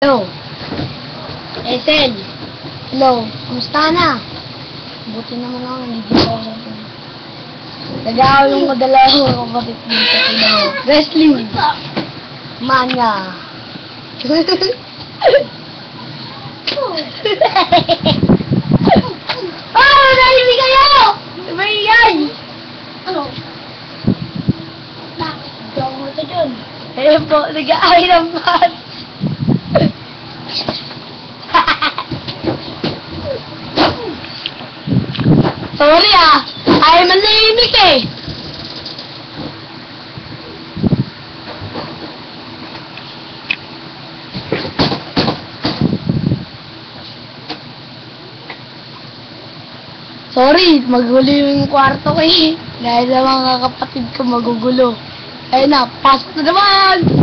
Hello. Ethel. Hello. Kumusta na? Buti naman ako, hindi ko ako. Nag-aaway mo dalawa kapatid dito. Wrestling. Manga. Oh, narinig kayo! Maingay! Ano? Bakit mo ito dun? Ayun po, nag-aaway ng bats. Sorry ay manahimik eh. Sorry, magulo yung kwarto ko eh. Dahil sa mga kapatid ko magugulo. Ayun na, pasok na naman!